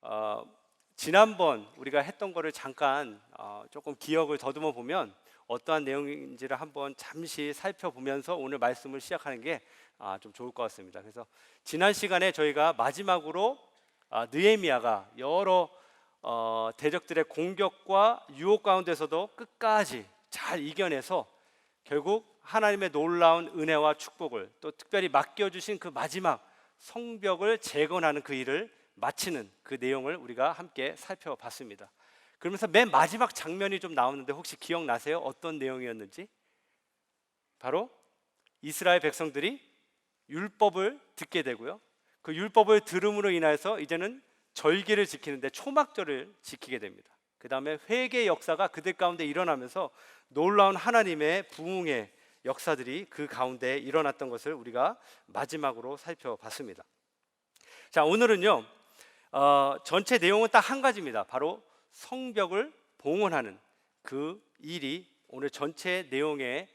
어, 지난번 우리가 했던 거를 잠깐 조금 기억을 더듬어 보면 어떠한 내용인지를 한번 잠시 살펴보면서 오늘 말씀을 시작하는 게 좀 좋을 것 같습니다. 그래서 지난 시간에 저희가 마지막으로 느헤미야가 여러 대적들의 공격과 유혹 가운데서도 끝까지 잘 이겨내서 결국 하나님의 놀라운 은혜와 축복을, 또 특별히 맡겨주신 그 마지막 성벽을 재건하는 그 일을 마치는 그 내용을 우리가 함께 살펴봤습니다. 그러면서 맨 마지막 장면이 좀 나오는데 혹시 기억나세요? 어떤 내용이었는지? 바로 이스라엘 백성들이 율법을 듣게 되고요, 그 율법을 들음으로 인해서 이제는 절기를 지키는데 초막절을 지키게 됩니다. 그 다음에 회개의 역사가 그들 가운데 일어나면서 놀라운 하나님의 부흥의 역사들이 그 가운데 일어났던 것을 우리가 마지막으로 살펴봤습니다. 자, 오늘은요 전체 내용은 딱 한 가지입니다. 바로 성벽을 봉헌하는 그 일이 오늘 전체 내용의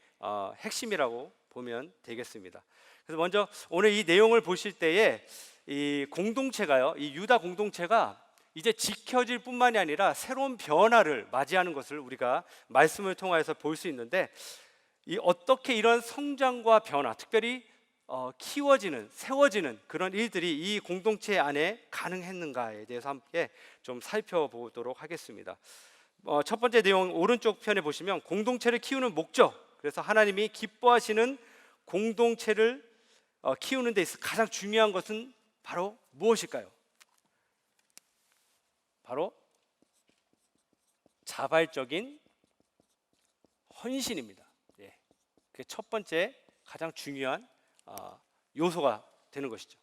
핵심이라고 보면 되겠습니다. 그래서 먼저 오늘 이 내용을 보실 때에 이 공동체가요, 이 유다 공동체가 이제 지켜질 뿐만이 아니라 새로운 변화를 맞이하는 것을 우리가 말씀을 통해서 볼 수 있는데, 어떻게 이런 성장과 변화, 특별히 키워지는, 세워지는 그런 일들이 이 공동체 안에 가능했는가에 대해서 함께 좀 살펴보도록 하겠습니다. 첫 번째 내용 오른쪽 편에 보시면 공동체를 키우는 목적, 그래서 하나님이 기뻐하시는 공동체를 키우는 데 있어 가장 중요한 것은 바로 무엇일까요? 바로 자발적인 헌신입니다. 그게 첫 번째 가장 중요한 요소가 되는 것이죠.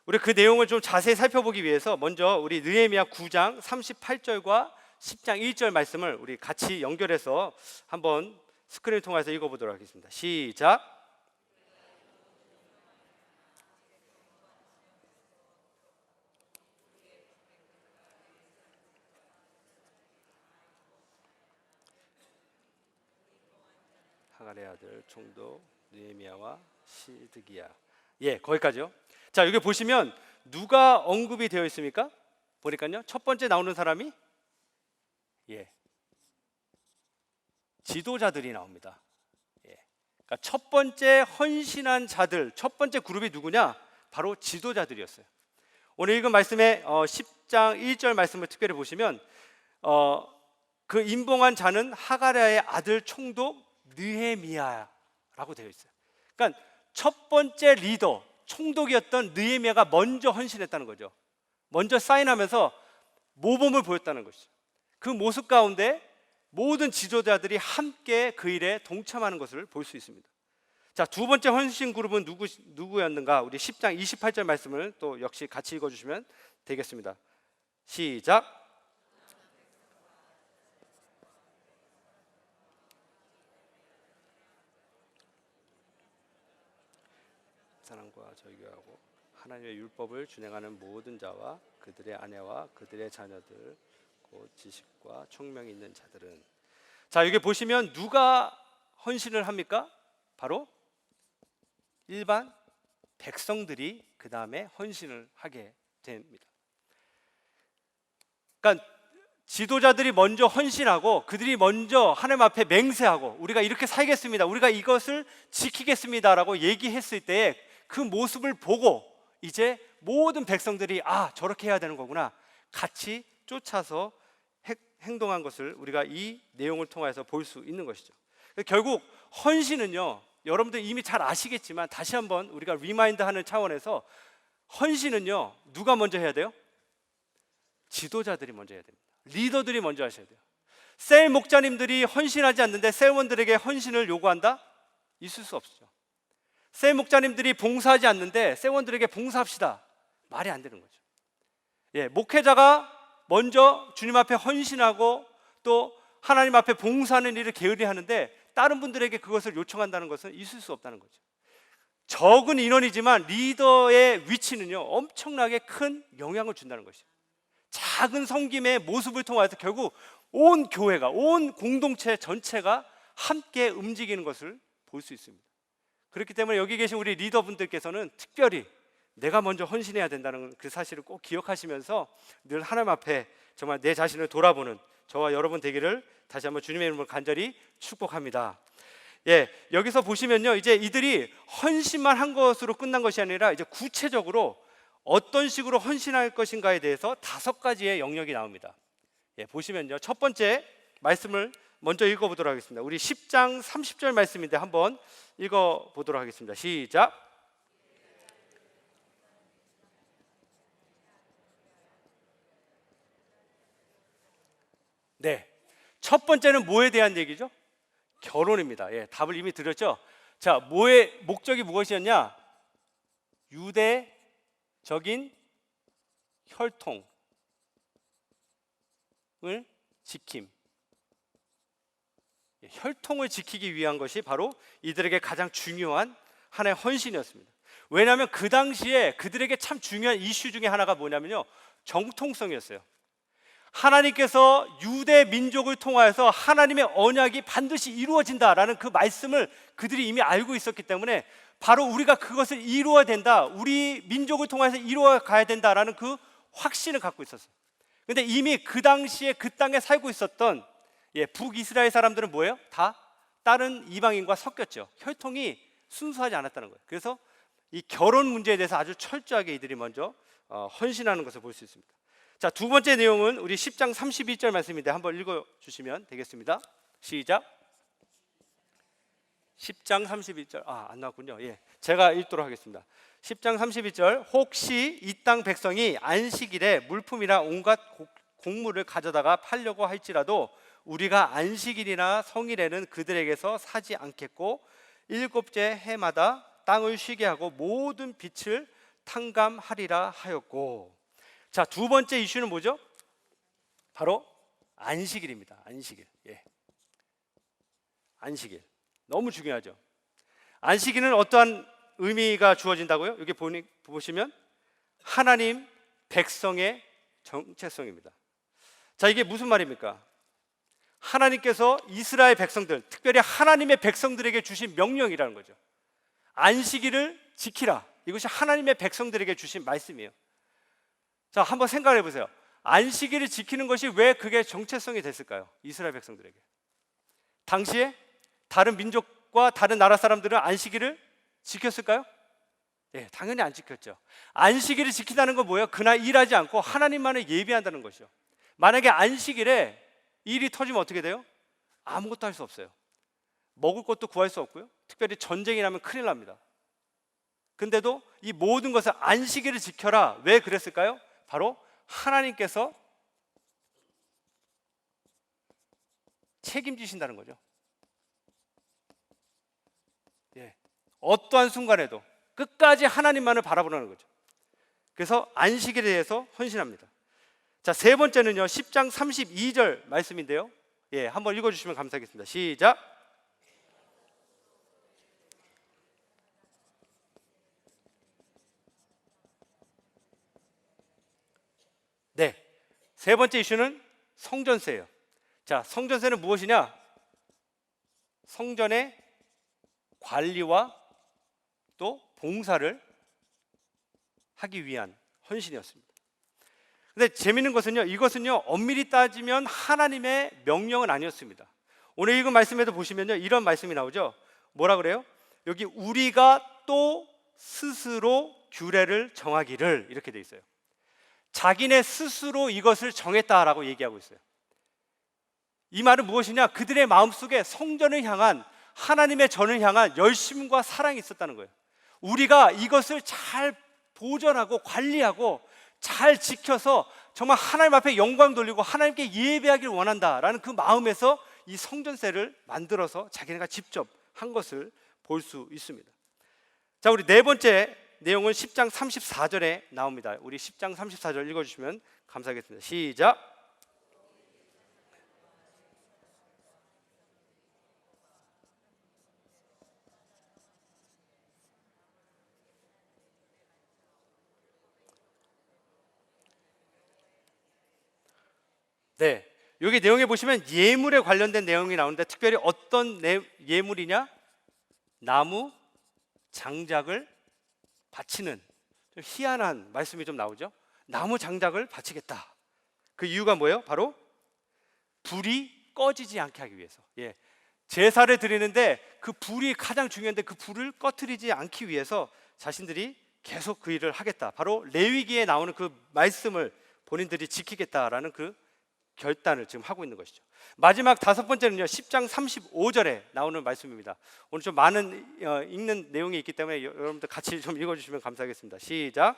우리 그 내용을 좀 자세히 살펴보기 위해서 먼저 우리 느헤미야 9장 38절과 10장 1절 말씀을 우리 같이 연결해서 한번 스크린을 통해서 읽어보도록 하겠습니다. 시작. 하갈의 아들 총독 느헤미야와 시드기야. 거기까지요. 자, 여기 보시면 누가 언급이 되어 있습니까? 보니까요, 첫 번째 나오는 사람이 지도자들이 나옵니다. 그러니까 첫 번째 헌신한 자들, 첫 번째 그룹이 누구냐? 바로 지도자들이었어요. 오늘 읽은 말씀의 10장 1절 말씀을 특별히 보시면 그 임봉한 자는 하갈의 아들 총독 느헤미야라고 되어 있어요. 그러니까 첫 번째 리더, 총독이었던 느헤미야가 먼저 헌신했다는 거죠. 먼저 사인하면서 모범을 보였다는 것이죠. 그 모습 가운데 모든 지도자들이 함께 그 일에 동참하는 것을 볼 수 있습니다. 자, 두 번째 헌신 그룹은 누구였는가? 우리 10장 28절 말씀을 또 역시 같이 읽어주시면 되겠습니다. 시작. 사랑과 절규하고 하나님의 율법을 준행하는 모든 자와 그들의 아내와 그들의 자녀들, 곧 지식과 총명이 있는 자들은. 자, 여기 보시면 누가 헌신을 합니까? 바로 일반 백성들이 그 다음에 헌신을 하게 됩니다. 그러니까 지도자들이 먼저 헌신하고 그들이 먼저 하나님 앞에 맹세하고 우리가 이렇게 살겠습니다, 우리가 이것을 지키겠습니다라고 얘기했을 때에 그 모습을 보고 이제 모든 백성들이 저렇게 해야 되는 거구나, 같이 쫓아서 행동한 것을 우리가 이 내용을 통해서 볼 수 있는 것이죠. 결국 헌신은요, 여러분들 이미 잘 아시겠지만 다시 한번 우리가 리마인드하는 차원에서 헌신은요, 누가 먼저 해야 돼요? 지도자들이 먼저 해야 됩니다. 리더들이 먼저 하셔야 돼요. 셀 목자님들이 헌신하지 않는데 셀원들에게 헌신을 요구한다? 있을 수 없죠. 셀 목자님들이 봉사하지 않는데 셀원들에게 봉사합시다, 말이 안 되는 거죠. 목회자가 먼저 주님 앞에 헌신하고 또 하나님 앞에 봉사하는 일을 게으리하는데 다른 분들에게 그것을 요청한다는 것은 있을 수 없다는 거죠. 적은 인원이지만 리더의 위치는요, 엄청나게 큰 영향을 준다는 것이에요. 작은 섬김의 모습을 통해서 결국 온 교회가, 온 공동체 전체가 함께 움직이는 것을 볼 수 있습니다. 그렇기 때문에 여기 계신 우리 리더분들께서는 특별히 내가 먼저 헌신해야 된다는 그 사실을 꼭 기억하시면서 늘 하나님 앞에 정말 내 자신을 돌아보는 저와 여러분 되기를 다시 한번 주님의 이름으로 간절히 축복합니다. 예, 여기서 보시면요, 이제 이들이 헌신만 한 것으로 끝난 것이 아니라 이제 구체적으로 어떤 식으로 헌신할 것인가에 대해서 5가지의 영역이 나옵니다. 예, 보시면요, 첫 번째 말씀을 먼저 읽어보도록 하겠습니다. 우리 10장 30절 말씀인데 한번 읽어보도록 하겠습니다. 시작. 네, 첫 번째는 뭐에 대한 얘기죠? 결혼입니다. 예, 답을 이미 드렸죠. 자, 뭐의 목적이 무엇이었냐? 유대적인 혈통을 지킴. 혈통을 지키기 위한 것이 바로 이들에게 가장 중요한 하나의 헌신이었습니다. 왜냐하면 그 당시에 그들에게 참 중요한 이슈 중에 하나가 뭐냐면요, 정통성이었어요. 하나님께서 유대 민족을 통하여서 하나님의 언약이 반드시 이루어진다라는 그 말씀을 그들이 이미 알고 있었기 때문에 바로 우리가 그것을 이루어야 된다, 우리 민족을 통해서 이루어 가야 된다라는 그 확신을 갖고 있었어요. 근데 이미 그 당시에 그 땅에 살고 있었던 북이스라엘 사람들은 뭐예요? 다 다른 이방인과 섞였죠. 혈통이 순수하지 않았다는 거예요. 그래서 이 결혼 문제에 대해서 아주 철저하게 이들이 먼저 헌신하는 것을 볼 수 있습니다. 자, 두 번째 내용은 우리 10장 32절 말씀인데 한번 읽어주시면 되겠습니다. 시작. 10장 32절. 안 나왔군요. 예, 제가 읽도록 하겠습니다. 10장 32절. 혹시 이 땅 백성이 안식일에 물품이나 온갖 곡물을 가져다가 팔려고 할지라도 우리가 안식일이나 성일에는 그들에게서 사지 않겠고 7째 해마다 땅을 쉬게 하고 모든 빛을 탕감하리라 하였고. 자, 두 번째 이슈는 뭐죠? 바로 안식일입니다. 안식일. 예. 안식일. 너무 중요하죠. 안식일은 어떠한 의미가 주어진다고요? 여기 보시면 하나님 백성의 정체성입니다. 자, 이게 무슨 말입니까? 하나님께서 이스라엘 백성들, 특별히 하나님의 백성들에게 주신 명령이라는 거죠. 안식일을 지키라. 이것이 하나님의 백성들에게 주신 말씀이에요. 자, 한번 생각해 보세요. 안식일을 지키는 것이 왜 그게 정체성이 됐을까요? 이스라엘 백성들에게. 당시에 다른 민족과 다른 나라 사람들은 안식일을 지켰을까요? 네, 당연히 안 지켰죠. 안식일을 지킨다는 건 뭐예요? 그날 일하지 않고 하나님만을 예배한다는 것이죠. 만약에 안식일에 일이 터지면 어떻게 돼요? 아무것도 할 수 없어요. 먹을 것도 구할 수 없고요. 특별히 전쟁이 나면 큰일 납니다. 근데도 이 모든 것을 안식일을 지켜라. 왜 그랬을까요? 바로 하나님께서 책임지신다는 거죠. 예, 어떠한 순간에도 끝까지 하나님만을 바라보라는 거죠. 그래서 안식일에 대해서 헌신합니다. 자, 세 번째는요, 10장 32절 말씀인데요. 예, 한번 읽어주시면 감사하겠습니다. 시작. 네, 세 번째 이슈는 성전세예요. 자, 성전세는 무엇이냐? 성전의 관리와 또 봉사를 하기 위한 헌신이었습니다. 근데 재미있는 것은요, 이것은요 엄밀히 따지면 하나님의 명령은 아니었습니다. 오늘 읽은 말씀에도 보시면요, 이런 말씀이 나오죠. 뭐라 그래요? 여기 우리가 또 스스로 규례를 정하기를, 이렇게 돼 있어요. 자기네 스스로 이것을 정했다라고 얘기하고 있어요. 이 말은 무엇이냐? 그들의 마음속에 성전을 향한, 하나님의 전을 향한 열심과 사랑이 있었다는 거예요. 우리가 이것을 잘 보존하고 관리하고 잘 지켜서 정말 하나님 앞에 영광 돌리고 하나님께 예배하기를 원한다라는 그 마음에서 이 성전세를 만들어서 자기네가 직접 한 것을 볼 수 있습니다. 자, 우리 네 번째 내용은 10장 34절에 나옵니다. 우리 10장 34절 읽어주시면 감사하겠습니다. 시작. 네, 여기 내용에 보시면 예물에 관련된 내용이 나오는데 특별히 어떤 예물이냐? 나무 장작을 바치는 좀 희한한 말씀이 좀 나오죠. 나무 장작을 바치겠다. 그 이유가 뭐예요? 바로 불이 꺼지지 않게 하기 위해서. 예, 제사를 드리는데 그 불이 가장 중요한데 그 불을 꺼트리지 않기 위해서 자신들이 계속 그 일을 하겠다. 바로 레위기에 나오는 그 말씀을 본인들이 지키겠다라는 그 결단을 지금 하고 있는 것이죠. 마지막 다섯 번째는요, 10장 35절에 나오는 말씀입니다. 오늘 좀 많은 읽는 내용이 있기 때문에 여러분들 같이 좀 읽어주시면 감사하겠습니다. 시작.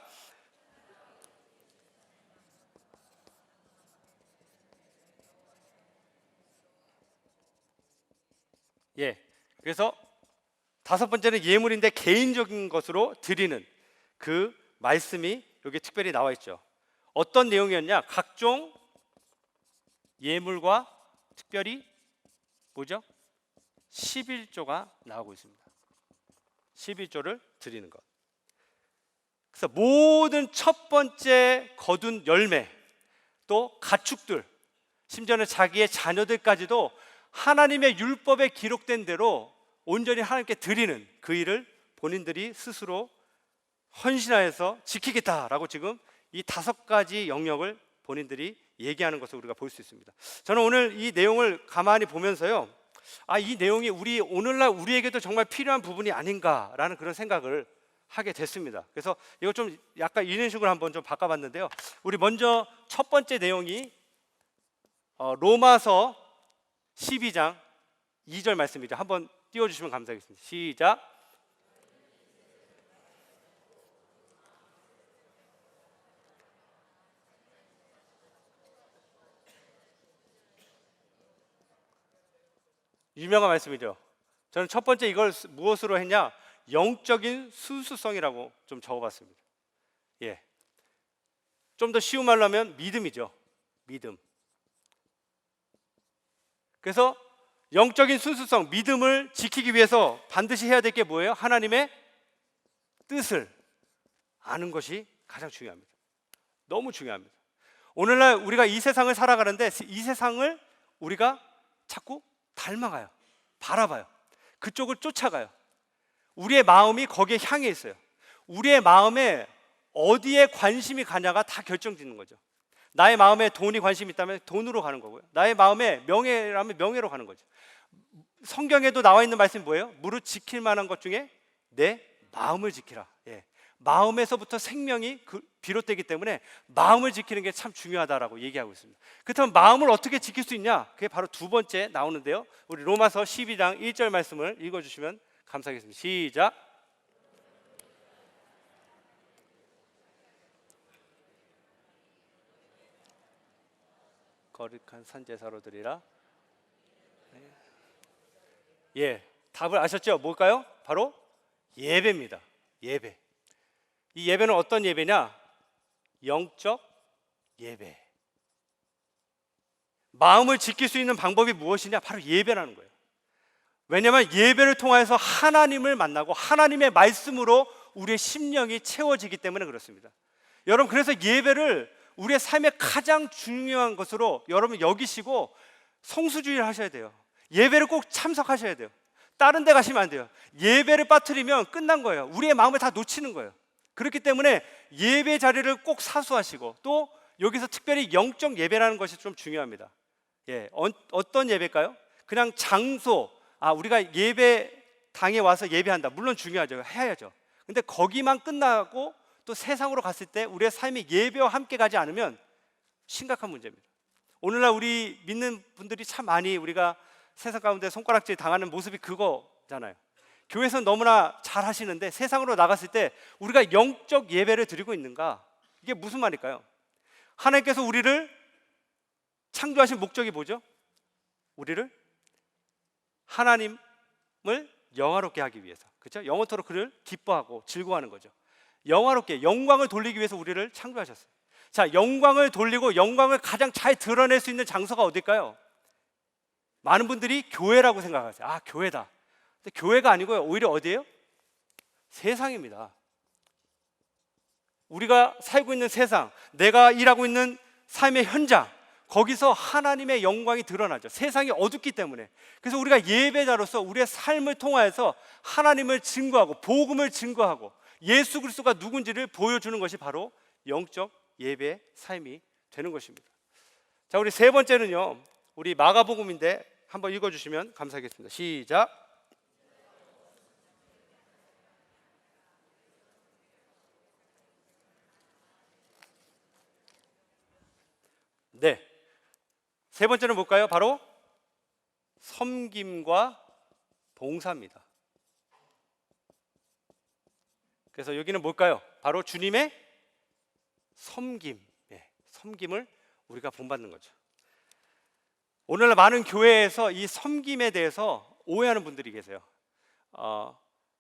예, 그래서 다섯 번째는 예물인데 개인적인 것으로 드리는 그 말씀이 여기 특별히 나와 있죠. 어떤 내용이었냐? 각종 예물과 특별히 뭐죠? 11조가 나오고 있습니다. 11조를 드리는 것. 그래서 모든 첫 번째 거둔 열매, 또 가축들, 심지어는 자기의 자녀들까지도 하나님의 율법에 기록된 대로 온전히 하나님께 드리는 그 일을 본인들이 스스로 헌신하여서 지키겠다라고 지금 이 다섯 가지 영역을 본인들이 얘기하는 것을 우리가 볼 수 있습니다. 저는 오늘 이 내용을 가만히 보면서요, 이 내용이 오늘날 우리에게도 정말 필요한 부분이 아닌가라는 그런 생각을 하게 됐습니다. 그래서 이거 좀 약간 이런 식으로 한번 좀 바꿔봤는데요. 우리 먼저 첫 번째 내용이 로마서 12장 2절 말씀이죠. 한번 띄워주시면 감사하겠습니다. 시작. 유명한 말씀이죠. 저는 첫 번째 이걸 무엇으로 했냐? 영적인 순수성이라고 좀 적어봤습니다. 예, 좀 더 쉬운 말로 하면 믿음이죠. 믿음. 그래서 영적인 순수성, 믿음을 지키기 위해서 반드시 해야 될 게 뭐예요? 하나님의 뜻을 아는 것이 가장 중요합니다. 너무 중요합니다. 오늘날 우리가 이 세상을 살아가는데 이 세상을 우리가 자꾸 닮아가요. 바라봐요. 그쪽을 쫓아가요. 우리의 마음이 거기에 향해 있어요. 우리의 마음에 어디에 관심이 가냐가 다 결정짓는 거죠. 나의 마음에 돈이 관심이 있다면 돈으로 가는 거고요. 나의 마음에 명예라면 명예로 가는 거죠. 성경에도 나와 있는 말씀이 뭐예요? 무릇 지킬 만한 것 중에 내 마음을 지키라. 예. 마음에서부터 생명이 비롯되기 때문에 마음을 지키는 게 참 중요하다라고 얘기하고 있습니다. 그렇다면 마음을 어떻게 지킬 수 있냐? 그게 바로 두 번째 나오는데요. 우리 로마서 12장 1절 말씀을 읽어주시면 감사하겠습니다. 시작. 거룩한 산제사로 드리라. 예, 답을 아셨죠? 뭘까요? 바로 예배입니다. 예배. 이 예배는 어떤 예배냐? 영적 예배. 마음을 지킬 수 있는 방법이 무엇이냐? 바로 예배라는 거예요. 왜냐하면 예배를 통해서 하나님을 만나고 하나님의 말씀으로 우리의 심령이 채워지기 때문에 그렇습니다. 여러분, 그래서 예배를 우리의 삶의 가장 중요한 것으로 여러분 여기시고 성수주의를 하셔야 돼요. 예배를 꼭 참석하셔야 돼요. 다른 데 가시면 안 돼요. 예배를 빠뜨리면 끝난 거예요. 우리의 마음을 다 놓치는 거예요. 그렇기 때문에 예배 자리를 꼭 사수하시고, 또 여기서 특별히 영적 예배라는 것이 좀 중요합니다. 예, 어떤 예배일까요? 그냥 장소, 우리가 예배당에 와서 예배한다, 물론 중요하죠. 해야죠. 근데 거기만 끝나고 또 세상으로 갔을 때 우리의 삶이 예배와 함께 가지 않으면 심각한 문제입니다. 오늘날 우리 믿는 분들이 참 많이 우리가 세상 가운데 손가락질 당하는 모습이 그거잖아요. 교회에서는 너무나 잘 하시는데 세상으로 나갔을 때 우리가 영적 예배를 드리고 있는가? 이게 무슨 말일까요? 하나님께서 우리를 창조하신 목적이 뭐죠? 우리를 하나님을 영화롭게 하기 위해서, 그렇죠? 영원토록 그를 기뻐하고 즐거워하는 거죠. 영화롭게 영광을 돌리기 위해서 우리를 창조하셨어요. 자, 영광을 돌리고 영광을 가장 잘 드러낼 수 있는 장소가 어딜까요? 많은 분들이 교회라고 생각하세요. 교회다. 근데 교회가 아니고요, 오히려 어디예요? 세상입니다. 우리가 살고 있는 세상, 내가 일하고 있는 삶의 현장, 거기서 하나님의 영광이 드러나죠. 세상이 어둡기 때문에. 그래서 우리가 예배자로서 우리의 삶을 통하여서 하나님을 증거하고 복음을 증거하고 예수 그리스도가 누군지를 보여주는 것이 바로 영적 예배 삶이 되는 것입니다. 자, 우리 세 번째는요, 우리 마가복음인데 한번 읽어주시면 감사하겠습니다. 시작. 네, 세 번째는 뭘까요? 바로 섬김과 봉사입니다. 그래서 여기는 뭘까요? 바로 주님의 섬김, 섬김을 우리가 본받는 거죠. 오늘날 많은 교회에서 이 섬김에 대해서 오해하는 분들이 계세요.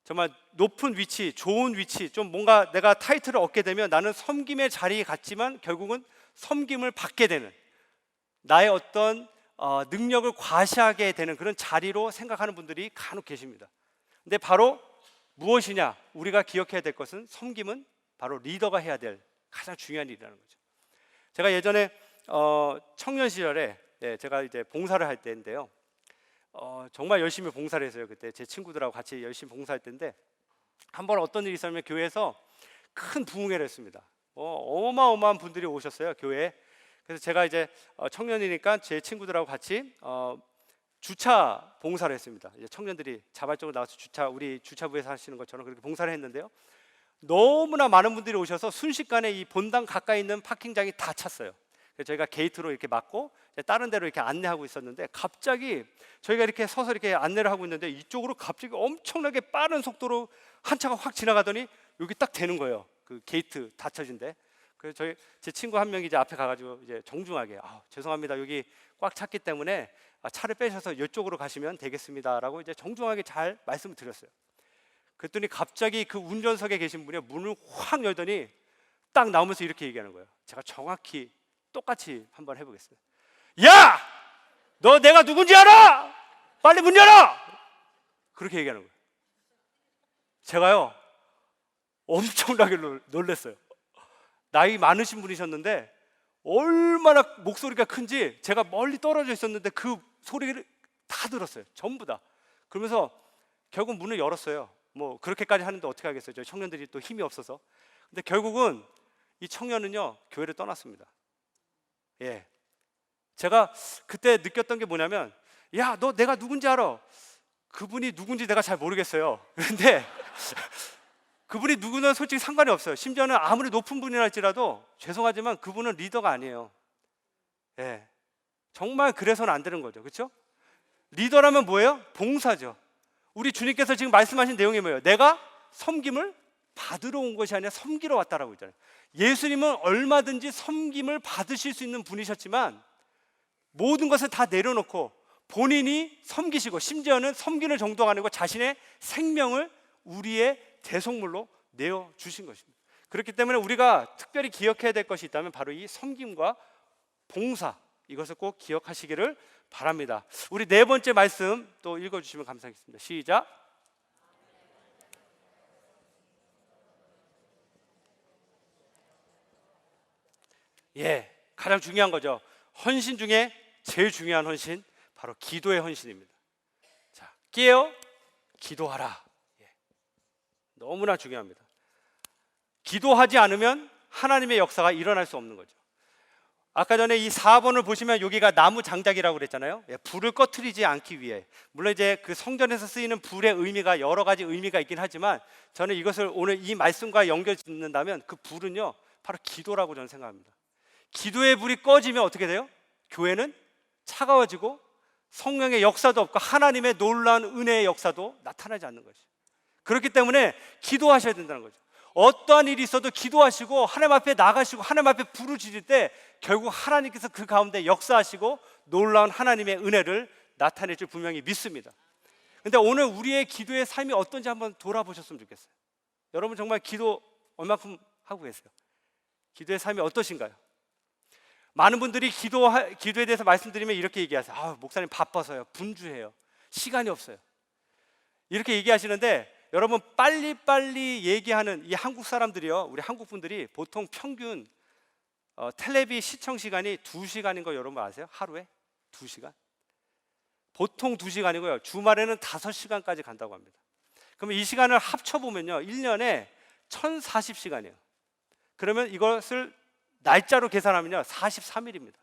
정말 높은 위치, 좋은 위치, 좀 뭔가 내가 타이틀을 얻게 되면 나는 섬김의 자리에 갔지만 결국은 섬김을 받게 되는, 나의 어떤 능력을 과시하게 되는 그런 자리로 생각하는 분들이 간혹 계십니다. 근데 바로 무엇이냐? 우리가 기억해야 될 것은 섬김은 바로 리더가 해야 될 가장 중요한 일이라는 거죠. 제가 예전에 청년 시절에 제가 이제 봉사를 할 때인데요, 정말 열심히 봉사를 했어요. 그때 제 친구들하고 같이 열심히 봉사할 때인데 한 번 어떤 일이 있었냐면 교회에서 큰 부흥회를 했습니다. 어마어마한 분들이 오셨어요, 교회에. 그래서 제가 이제 청년이니까 제 친구들하고 같이 주차 봉사를 했습니다. 이제 청년들이 자발적으로 나와서 우리 주차부에서 하시는 것처럼 그렇게 봉사를 했는데요, 너무나 많은 분들이 오셔서 순식간에 이 본당 가까이 있는 파킹장이 다 찼어요. 그래서 저희가 게이트로 이렇게 막고 다른 데로 이렇게 안내하고 있었는데, 갑자기 저희가 이렇게 서서 이렇게 안내를 하고 있는데 이쪽으로 갑자기 엄청나게 빠른 속도로 한 차가 확 지나가더니 여기 딱 되는 거예요. 그 게이트 닫혀진데. 그래서 제 친구 한 명이 이제 앞에 가가지고 이제 정중하게 죄송합니다, 여기 꽉 찼기 때문에 차를 빼셔서 이쪽으로 가시면 되겠습니다라고 이제 정중하게 잘 말씀을 드렸어요. 그랬더니 갑자기 그 운전석에 계신 분이 문을 확 열더니 딱 나오면서 이렇게 얘기하는 거예요. 제가 정확히 똑같이 한번 해보겠습니다. 야! 너 내가 누군지 알아? 빨리 문 열어! 그렇게 얘기하는 거예요. 제가요 엄청나게 놀랐어요. 나이 많으신 분이셨는데 얼마나 목소리가 큰지 제가 멀리 떨어져 있었는데 그 소리를 다 들었어요. 전부 다. 그러면서 결국 문을 열었어요. 뭐 그렇게까지 하는데 어떻게 하겠어요, 저희 청년들이 또 힘이 없어서. 근데 결국은 이 청년은요 교회를 떠났습니다. 제가 그때 느꼈던 게 뭐냐면, 야, 너 내가 누군지 알아? 그분이 누군지 내가 잘 모르겠어요. 그런데 그분이 누구는 솔직히 상관이 없어요. 심지어는 아무리 높은 분이라 할지라도 죄송하지만 그분은 리더가 아니에요. 정말 그래서는 안 되는 거죠. 그렇죠? 리더라면 뭐예요? 봉사죠. 우리 주님께서 지금 말씀하신 내용이 뭐예요? 내가 섬김을 받으러 온 것이 아니라 섬기러 왔다라고 했잖아요. 예수님은 얼마든지 섬김을 받으실 수 있는 분이셨지만 모든 것을 다 내려놓고 본인이 섬기시고, 심지어는 섬기는 정도가 아니고 자신의 생명을 우리의 대속물로 내어주신 것입니다. 그렇기 때문에 우리가 특별히 기억해야 될 것이 있다면 바로 이 섬김과 봉사, 이것을 꼭 기억하시기를 바랍니다. 우리 네 번째 말씀 또 읽어주시면 감사하겠습니다. 시작. 가장 중요한 거죠. 헌신 중에 제일 중요한 헌신, 바로 기도의 헌신입니다. 자, 깨어 기도하라. 너무나 중요합니다. 기도하지 않으면 하나님의 역사가 일어날 수 없는 거죠. 아까 전에 이 4번을 보시면 여기가 나무 장작이라고 그랬잖아요. 불을 꺼트리지 않기 위해. 물론 이제 그 성전에서 쓰이는 불의 의미가 여러 가지 의미가 있긴 하지만, 저는 이것을 오늘 이 말씀과 연결 짓는다면 그 불은요 바로 기도라고 저는 생각합니다. 기도의 불이 꺼지면 어떻게 돼요? 교회는 차가워지고 성령의 역사도 없고 하나님의 놀라운 은혜의 역사도 나타나지 않는 것이죠. 그렇기 때문에 기도하셔야 된다는 거죠. 어떠한 일이 있어도 기도하시고 하나님 앞에 나가시고 하나님 앞에 부르짖을 때 결국 하나님께서 그 가운데 역사하시고 놀라운 하나님의 은혜를 나타낼 줄 분명히 믿습니다. 근데 오늘 우리의 기도의 삶이 어떤지 한번 돌아보셨으면 좋겠어요. 여러분 정말 기도 얼마큼 하고 계세요? 기도의 삶이 어떠신가요? 많은 분들이 기도에 대해서 말씀드리면 이렇게 얘기하세요. 목사님 바빠서요, 분주해요, 시간이 없어요, 이렇게 얘기하시는데, 여러분 빨리빨리 얘기하는 이 한국 사람들이요, 우리 한국 분들이 보통 평균 텔레비 시청 시간이 2시간인 거 여러분 아세요? 하루에 2시간? 보통 2시간이고요 주말에는 5시간까지 간다고 합니다. 그러면 이 시간을 합쳐보면요 1년에 1040시간이에요. 그러면 이것을 날짜로 계산하면요 43일입니다.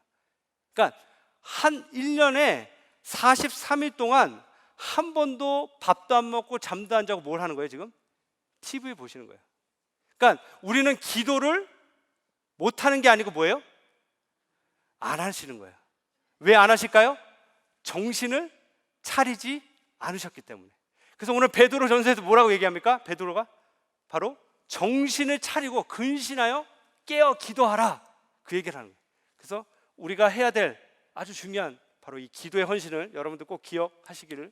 그러니까 한 1년에 43일 동안 한 번도 밥도 안 먹고 잠도 안 자고 뭘 하는 거예요 지금? TV 보시는 거예요. 그러니까 우리는 기도를 못하는 게 아니고 뭐예요? 안 하시는 거예요. 왜 안 하실까요? 정신을 차리지 않으셨기 때문에. 그래서 오늘 베드로 전서에서 뭐라고 얘기합니까? 베드로가 바로 정신을 차리고 근신하여 깨어 기도하라, 그 얘기를 하는 거예요. 그래서 우리가 해야 될 아주 중요한 바로 이 기도의 헌신을 여러분들 꼭 기억하시기를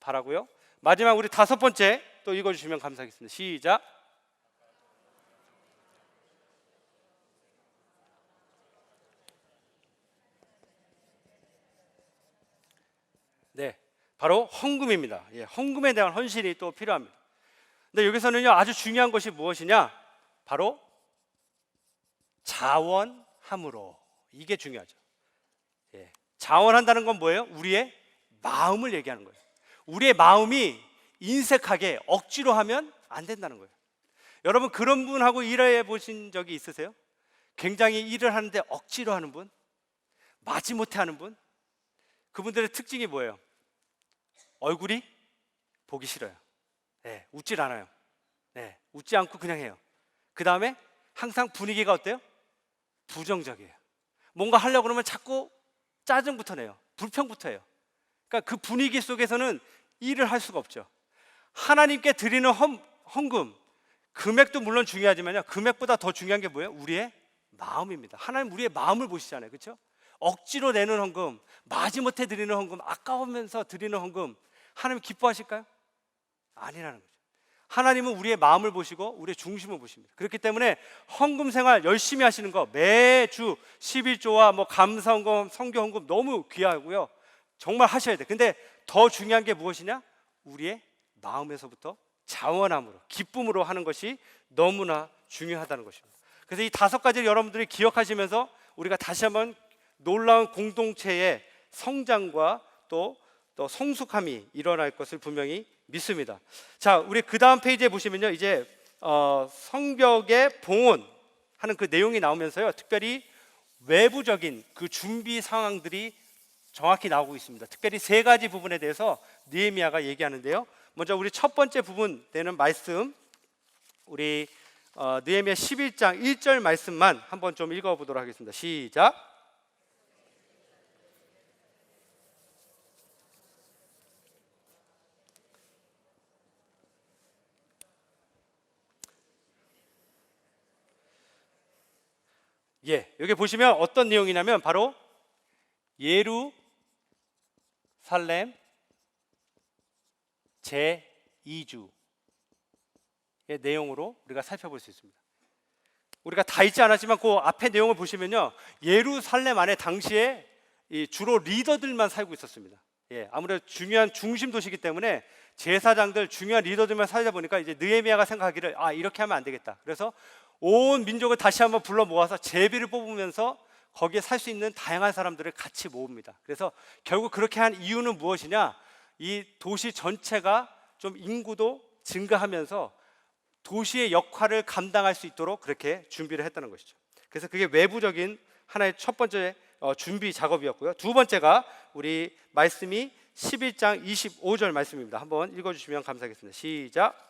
바라고요. 마지막 우리 5번째 또 읽어주시면 감사하겠습니다. 시작. 네, 바로 헌금입니다. 예, 헌금에 대한 헌신이 또 필요합니다. 근데 여기서는요 아주 중요한 것이 무엇이냐? 바로 자원함으로. 이게 중요하죠. 예, 자원한다는 건 뭐예요? 우리의 마음을 얘기하는 거예요. 우리의 마음이 인색하게 억지로 하면 안 된다는 거예요. 여러분 그런 분하고 일해 보신 적이 있으세요? 굉장히 일을 하는데 억지로 하는 분, 마지못해 하는 분. 그분들의 특징이 뭐예요? 얼굴이 보기 싫어요. 네, 웃질 않아요. 네, 웃지 않고 그냥 해요. 그 다음에 항상 분위기가 어때요? 부정적이에요. 뭔가 하려고 그러면 자꾸 짜증부터 내요. 불평부터 해요. 그러니까 그 분위기 속에서는 일을 할 수가 없죠. 하나님께 드리는 헌금, 금액도 물론 중요하지만요, 금액보다 더 중요한 게 뭐예요? 우리의 마음입니다. 하나님 우리의 마음을 보시잖아요. 그렇죠? 억지로 내는 헌금, 마지못해 드리는 헌금, 아까우면서 드리는 헌금, 하나님 기뻐하실까요? 아니라는 거죠. 하나님은 우리의 마음을 보시고 우리의 중심을 보십니다. 그렇기 때문에 헌금 생활 열심히 하시는 거, 매주 11조와 뭐 감사 헌금, 성교 헌금 너무 귀하고요. 정말 하셔야 돼요. 근데 더 중요한 게 무엇이냐? 우리의 마음에서부터 자원함으로, 기쁨으로 하는 것이 너무나 중요하다는 것입니다. 그래서 이 5가지를 여러분들이 기억하시면서 우리가 다시 한번 놀라운 공동체의 성장과 또 성숙함이 일어날 것을 분명히 믿습니다. 자, 우리 그 다음 페이지에 보시면요, 이제 성벽의 봉헌하는 그 내용이 나오면서요, 특별히 외부적인 그 준비 상황들이 정확히 나오고 있습니다. 특별히 3가지 부분에 대해서 느헤미야가 얘기하는데요. 먼저 우리 첫 번째 부분 되는 말씀, 우리 느헤미야 11장 1절 말씀만 한번 좀 읽어보도록 하겠습니다. 시작. 예, 여기 보시면 어떤 내용이냐면 바로 예루살렘 제2주의 내용으로 우리가 살펴볼 수 있습니다. 우리가 다 읽지 않았지만 그 앞에 내용을 보시면요, 예루살렘 안에 당시에 주로 리더들만 살고 있었습니다. 예, 아무래도 중요한 중심 도시이기 때문에 제사장들, 중요한 리더들만 살다 보니까 이제 느헤미야가 생각하기를 이렇게 하면 안 되겠다. 그래서 온 민족을 다시 한번 불러 모아서 제비를 뽑으면서 거기에 살 수 있는 다양한 사람들을 같이 모읍니다. 그래서 결국 그렇게 한 이유는 무엇이냐? 이 도시 전체가 좀 인구도 증가하면서 도시의 역할을 감당할 수 있도록 그렇게 준비를 했다는 것이죠. 그래서 그게 외부적인 하나의 첫 번째 준비 작업이었고요. 두 번째가 우리 말씀이 11장 25절 말씀입니다. 한번 읽어주시면 감사하겠습니다. 시작.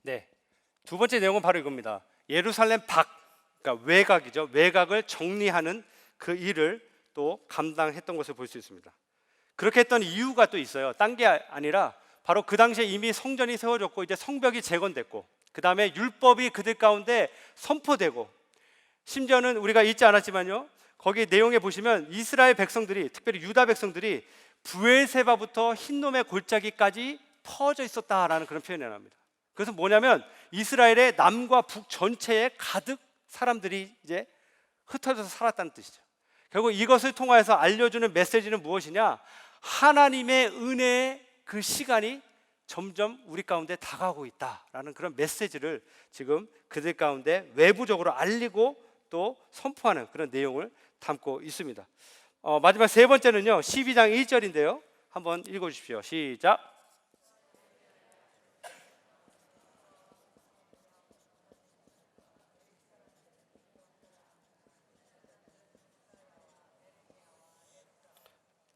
네, 두 번째 내용은 바로 이겁니다. 예루살렘 밖, 그러니까 외곽이죠. 외곽을 정리하는 그 일을 또 감당했던 것을 볼 수 있습니다. 그렇게 했던 이유가 또 있어요. 딴 게 아니라 바로 그 당시에 이미 성전이 세워졌고 이제 성벽이 재건됐고 그 다음에 율법이 그들 가운데 선포되고, 심지어는 우리가 읽지 않았지만요, 거기 내용에 보시면 이스라엘 백성들이, 특별히 유다 백성들이 브엘세바부터 흰놈의 골짜기까지 퍼져 있었다라는 그런 표현이 나옵니다. 그래서 뭐냐면 이스라엘의 남과 북 전체에 가득 사람들이 이제 흩어져서 살았다는 뜻이죠. 결국 이것을 통하여서 알려주는 메시지는 무엇이냐? 하나님의 은혜의 그 시간이 점점 우리 가운데 다가오고 있다라는 그런 메시지를 지금 그들 가운데 외부적으로 알리고 또 선포하는 그런 내용을 담고 있습니다. 마지막 세 번째는요, 12장 1절인데요. 한번 읽어주십시오. 시작.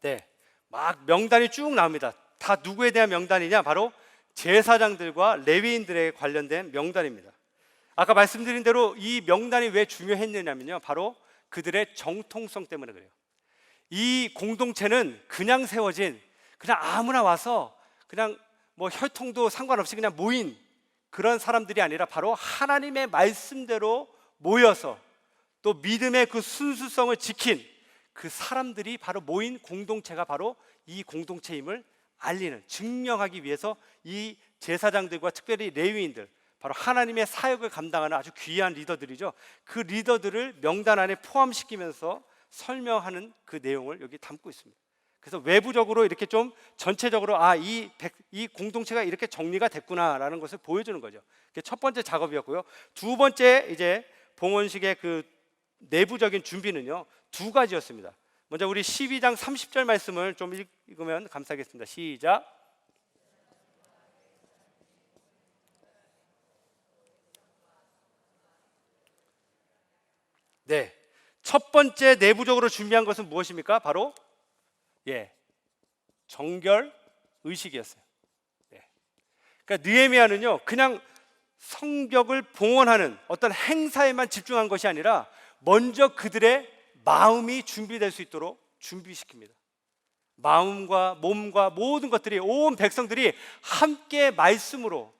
네, 막 명단이 쭉 나옵니다. 다 누구에 대한 명단이냐? 바로 제사장들과 레위인들에 관련된 명단입니다. 아까 말씀드린 대로 이 명단이 왜 중요했느냐면요, 바로 그들의 정통성 때문에 그래요. 이 공동체는 그냥 세워진, 그냥 아무나 와서 그냥 뭐 혈통도 상관없이 그냥 모인 그런 사람들이 아니라 바로 하나님의 말씀대로 모여서 또 믿음의 그 순수성을 지킨 그 사람들이 바로 모인 공동체가 바로 이 공동체임을 알리는, 증명하기 위해서 이 제사장들과 특별히 레위인들, 바로 하나님의 사역을 감당하는 아주 귀한 리더들이죠. 그 리더들을 명단 안에 포함시키면서 설명하는 그 내용을 여기 담고 있습니다. 그래서 외부적으로 이렇게 좀 전체적으로 이 공동체가 이렇게 정리가 됐구나라는 것을 보여주는 거죠. 그게 첫 번째 작업이었고요. 두 번째 이제 봉헌식의 그 내부적인 준비는요, 두 가지였습니다. 먼저 우리 12장 30절 말씀을 좀 읽으면 감사하겠습니다. 시작. 네, 첫 번째 내부적으로 준비한 것은 무엇입니까? 바로 정결 의식이었어요. 그러니까 느헤미야는요, 그냥 성벽을 봉헌하는 어떤 행사에만 집중한 것이 아니라 먼저 그들의 마음이 준비될 수 있도록 준비시킵니다. 마음과 몸과 모든 것들이, 온 백성들이 함께 말씀으로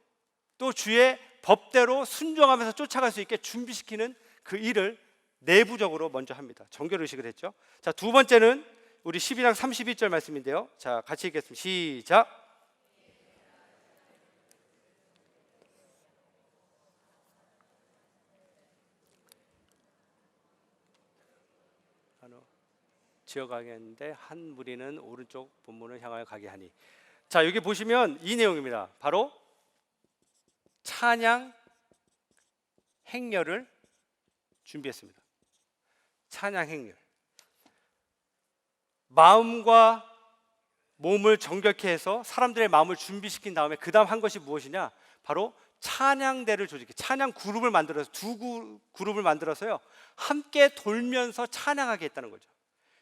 또 주의 법대로 순종하면서 쫓아갈 수 있게 준비시키는 그 일을 내부적으로 먼저 합니다. 정결의식을 했죠. 자, 두 번째는 우리 12장 31절 말씀인데요. 자, 같이 읽겠습니다. 시작. 지어가겠는데 한 무리는 오른쪽 본문을 향하여 가게 하니. 자, 여기 보시면 이 내용입니다. 바로 찬양 행렬을 준비했습니다. 찬양 행렬. 마음과 몸을 정결케 해서 사람들의 마음을 준비시킨 다음에 그 다음 한 것이 무엇이냐? 바로 찬양대를 조직해, 찬양 그룹을 만들어서 두 그룹을 만들어서요, 함께 돌면서 찬양하게 했다는 거죠.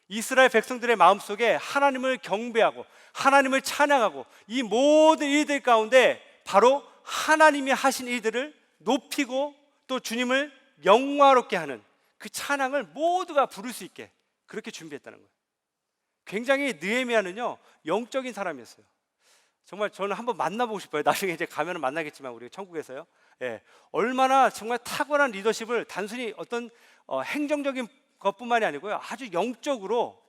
이스라엘 백성들의 마음속에 하나님을 경배하고 하나님을 찬양하고 이 모든 일들 가운데 바로 하나님이 하신 일들을 높이고 또 주님을 영화롭게 하는 그 찬양을 모두가 부를 수 있게 그렇게 준비했다는 거예요. 굉장히 느헤미야는요, 영적인 사람이었어요. 정말 저는 한번 만나보고 싶어요. 나중에 이제 가면은 만나겠지만 우리 천국에서요. 얼마나 정말 탁월한 리더십을 단순히 어떤 행정적인 것뿐만이 아니고요, 아주 영적으로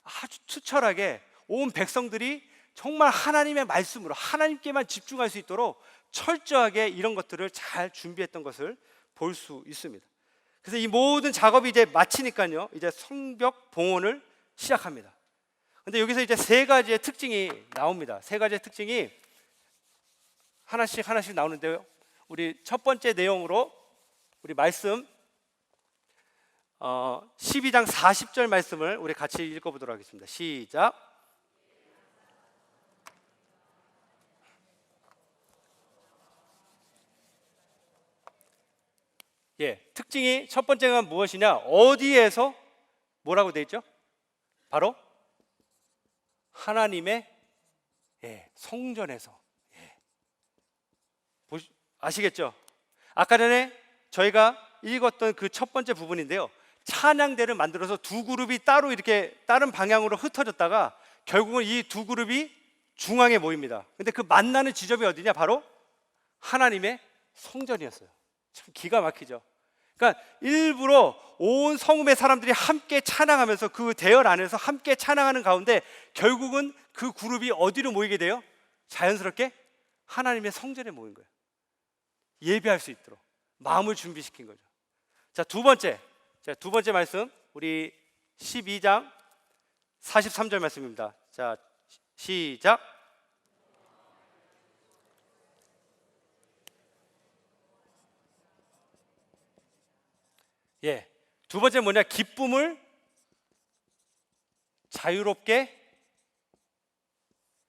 아주 투철하게 온 백성들이 정말 하나님의 말씀으로 하나님께만 집중할 수 있도록 철저하게 이런 것들을 잘 준비했던 것을 볼 수 있습니다. 그래서 이 모든 작업이 이제 마치니까요, 이제 성벽 봉헌을 시작합니다. 근데 여기서 이제 세 가지의 특징이 나옵니다. 세 가지의 특징이 하나씩 나오는데요. 우리 첫 번째 내용으로 우리 말씀 12장 40절 말씀을 우리 같이 읽어보도록 하겠습니다. 시작. 특징이 첫 번째가 무엇이냐? 어디에서 뭐라고 되어 있죠? 바로 하나님의 성전에서. 아시겠죠? 아까 전에 저희가 읽었던 그 첫 번째 부분인데요, 찬양대를 만들어서 두 그룹이 따로 이렇게 다른 방향으로 흩어졌다가 결국은 이 두 그룹이 중앙에 모입니다. 근데 그 만나는 지점이 어디냐? 바로 하나님의 성전이었어요. 참 기가 막히죠. 그러니까 일부러 온 성읍의 사람들이 함께 찬양하면서 그 대열 안에서 함께 찬양하는 가운데 결국은 그 그룹이 어디로 모이게 돼요? 자연스럽게 하나님의 성전에 모인 거예요. 예배할 수 있도록 마음을 준비시킨 거죠. 자, 두 번째 말씀 우리 12장 43절 말씀입니다. 자, 시작. 예. 두 번째 뭐냐? 기쁨을 자유롭게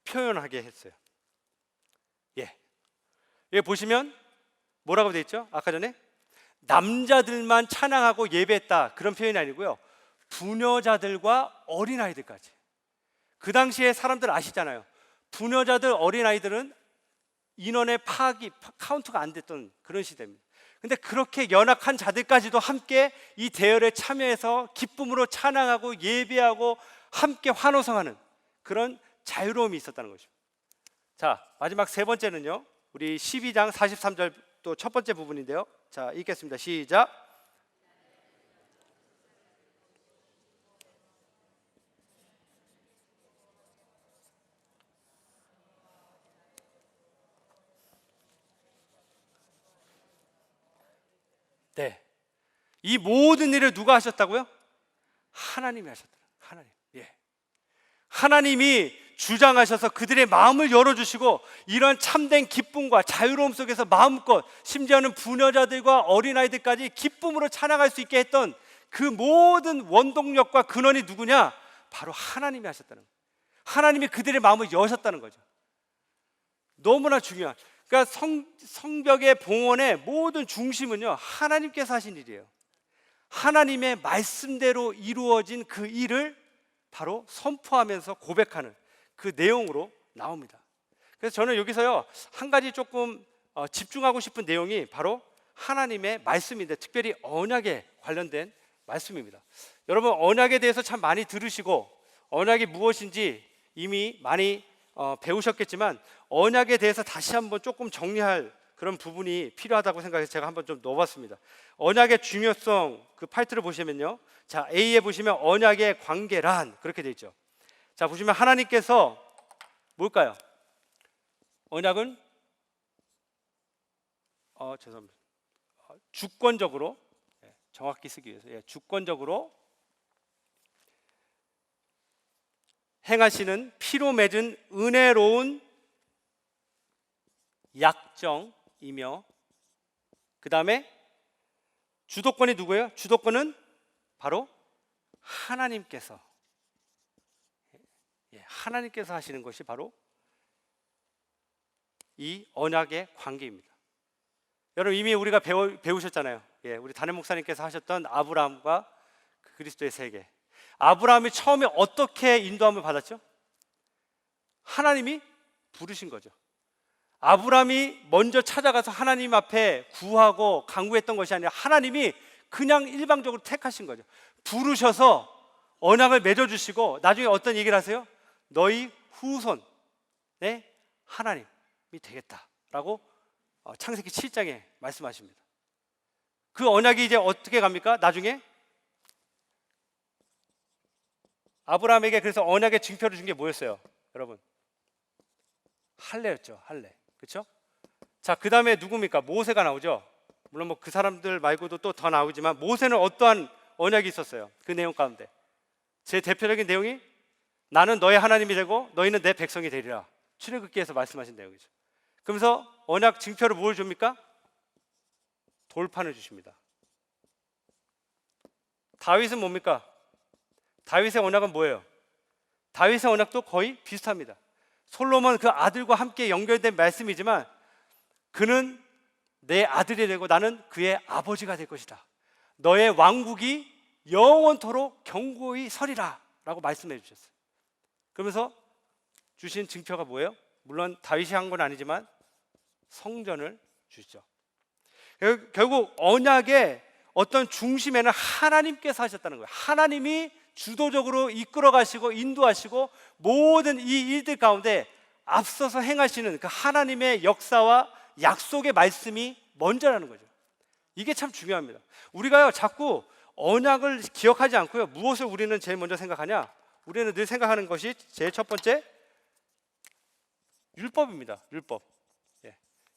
표현하게 했어요. 예. 여기 보시면 뭐라고 되어 있죠? 아까 전에 남자들만 찬양하고 예배했다 그런 표현이 아니고요. 부녀자들과 어린아이들까지. 그 당시에 사람들 아시잖아요. 부녀자들, 어린아이들은 인원의 카운트가 안 됐던 그런 시대입니다. 근데 그렇게 연약한 자들까지도 함께 이 대열에 참여해서 기쁨으로 찬양하고 예배하고 함께 환호성하는 그런 자유로움이 있었다는 것입니다. 자, 마지막 세 번째는요. 우리 12장 43절 또 첫 번째 부분인데요. 자, 읽겠습니다. 시작. 네. 이 모든 일을 누가 하셨다고요? 하나님이 하셨다. 하나님. 예. 하나님이 주장하셔서 그들의 마음을 열어주시고 이런 참된 기쁨과 자유로움 속에서 마음껏 심지어는 부녀자들과 어린아이들까지 기쁨으로 찬양할 수 있게 했던 그 모든 원동력과 근원이 누구냐? 바로 하나님이 하셨다는 거예요. 하나님이 그들의 마음을 여셨다는 거죠. 너무나 중요한, 그러니까 성벽의 봉헌의 모든 중심은요 하나님께서 하신 일이에요. 하나님의 말씀대로 이루어진 그 일을 바로 선포하면서 고백하는 그 내용으로 나옵니다. 그래서 저는 여기서요 한 가지 조금 집중하고 싶은 내용이 바로 하나님의 말씀인데, 특별히 언약에 관련된 말씀입니다. 여러분, 언약에 대해서 참 많이 들으시고 언약이 무엇인지 이미 많이 배우셨겠지만, 언약에 대해서 다시 한번 조금 정리할 그런 부분이 필요하다고 생각해서 제가 한번 좀 넣어봤습니다. 언약의 중요성, 그 파트를 보시면요, 자, A에 보시면 언약의 관계란 그렇게 돼 있죠. 자, 보시면 하나님께서 뭘까요? 언약은 죄송합니다. 주권적으로, 정확히 쓰기 위해서, 주권적으로 행하시는 피로 맺은 은혜로운 약정이며, 그 다음에 주도권이 누구예요? 주도권은 바로 하나님께서, 하나님께서 하시는 것이 바로 이 언약의 관계입니다. 여러분, 이미 우리가 배우셨잖아요. 우리 담임 목사님께서 하셨던 아브라함과 그리스도의 세계. 아브라함이 처음에 어떻게 인도함을 받았죠? 하나님이 부르신 거죠. 아브라함이 먼저 찾아가서 하나님 앞에 구하고 간구했던 것이 아니라 하나님이 그냥 일방적으로 택하신 거죠. 부르셔서 언약을 맺어주시고 나중에 어떤 얘기를 하세요? 너희 후손의 하나님이 되겠다라고 창세기 7장에 말씀하십니다. 그 언약이 이제 어떻게 갑니까? 나중에 아브라함에게 그래서 언약의 증표를 준 게 뭐였어요? 여러분, 할례였죠. 할례. 그렇죠? 자, 그 다음에 누굽니까? 모세가 나오죠. 물론 뭐 그 사람들 말고도 또 더 나오지만 모세는 어떠한 언약이 있었어요? 그 내용 가운데 제 대표적인 내용이 나는 너의 하나님이 되고 너희는 내 백성이 되리라. 출애굽기에서 말씀하신 내용이죠. 그러면서 언약 증표를 뭘 줍니까? 돌판을 주십니다. 다윗은 뭡니까? 다윗의 언약은 뭐예요? 다윗의 언약도 거의 비슷합니다. 솔로몬 그 아들과 함께 연결된 말씀이지만 그는 내 아들이 되고 나는 그의 아버지가 될 것이다. 너의 왕국이 영원토록 견고히 서리라 라고 말씀해 주셨어요. 그러면서 주신 증표가 뭐예요? 물론 다윗이 한 건 아니지만 성전을 주시죠. 결국 언약의 어떤 중심에는 하나님께서 하셨다는 거예요. 하나님이 주도적으로 이끌어 가시고 인도하시고 모든 이 일들 가운데 앞서서 행하시는 그 하나님의 역사와 약속의 말씀이 먼저라는 거죠. 이게 참 중요합니다. 우리가요 자꾸 언약을 기억하지 않고요, 무엇을 우리는 제일 먼저 생각하냐? 우리는 늘 생각하는 것이 제일 첫 번째 율법입니다. 율법.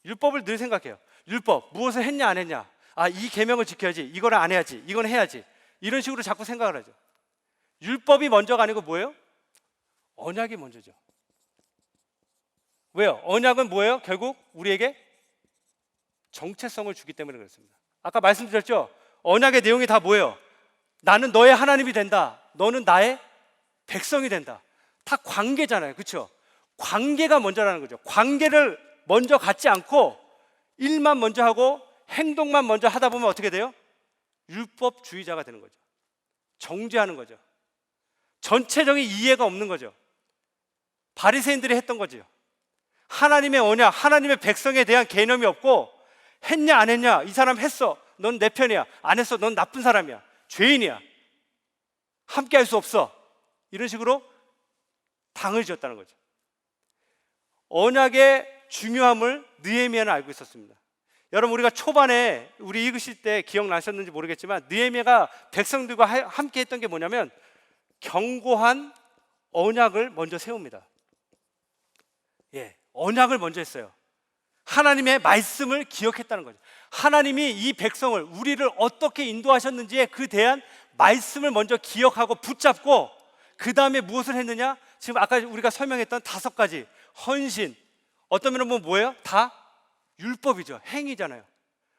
율법을 늘 생각해요. 율법, 무엇을 했냐 안 했냐, 이 계명을 지켜야지, 이걸 안 해야지, 이건 해야지, 이런 식으로 자꾸 생각을 하죠. 율법이 먼저가 아니고 뭐예요? 언약이 먼저죠. 왜요? 언약은 뭐예요? 결국 우리에게 정체성을 주기 때문에 그렇습니다. 아까 말씀드렸죠? 언약의 내용이 다 뭐예요? 나는 너의 하나님이 된다. 너는 나의 백성이 된다. 다 관계잖아요. 그렇죠? 관계가 먼저라는 거죠. 관계를 먼저 갖지 않고 일만 먼저 하고 행동만 먼저 하다 보면 어떻게 돼요? 율법주의자가 되는 거죠. 정죄하는 거죠. 전체적인 이해가 없는 거죠. 바리새인들이 했던 거죠. 하나님의 언약, 하나님의 백성에 대한 개념이 없고, 했냐 안 했냐, 이 사람 했어, 넌 내 편이야. 안 했어, 넌 나쁜 사람이야. 죄인이야. 함께 할 수 없어. 이런 식으로 당을 지었다는 거죠. 언약의 중요함을 느헤미야는 알고 있었습니다. 여러분, 우리가 초반에 우리 읽으실 때 기억나셨는지 모르겠지만 느헤미야가 백성들과 함께 했던 게 뭐냐면 견고한 언약을 먼저 세웁니다. 언약을 먼저 했어요. 하나님의 말씀을 기억했다는 거죠. 하나님이 이 백성을, 우리를 어떻게 인도하셨는지에 그 대한 말씀을 먼저 기억하고 붙잡고, 그 다음에 무엇을 했느냐? 지금 아까 우리가 설명했던 5가지 헌신, 어떤 면은 뭐예요? 다 율법이죠. 행위잖아요.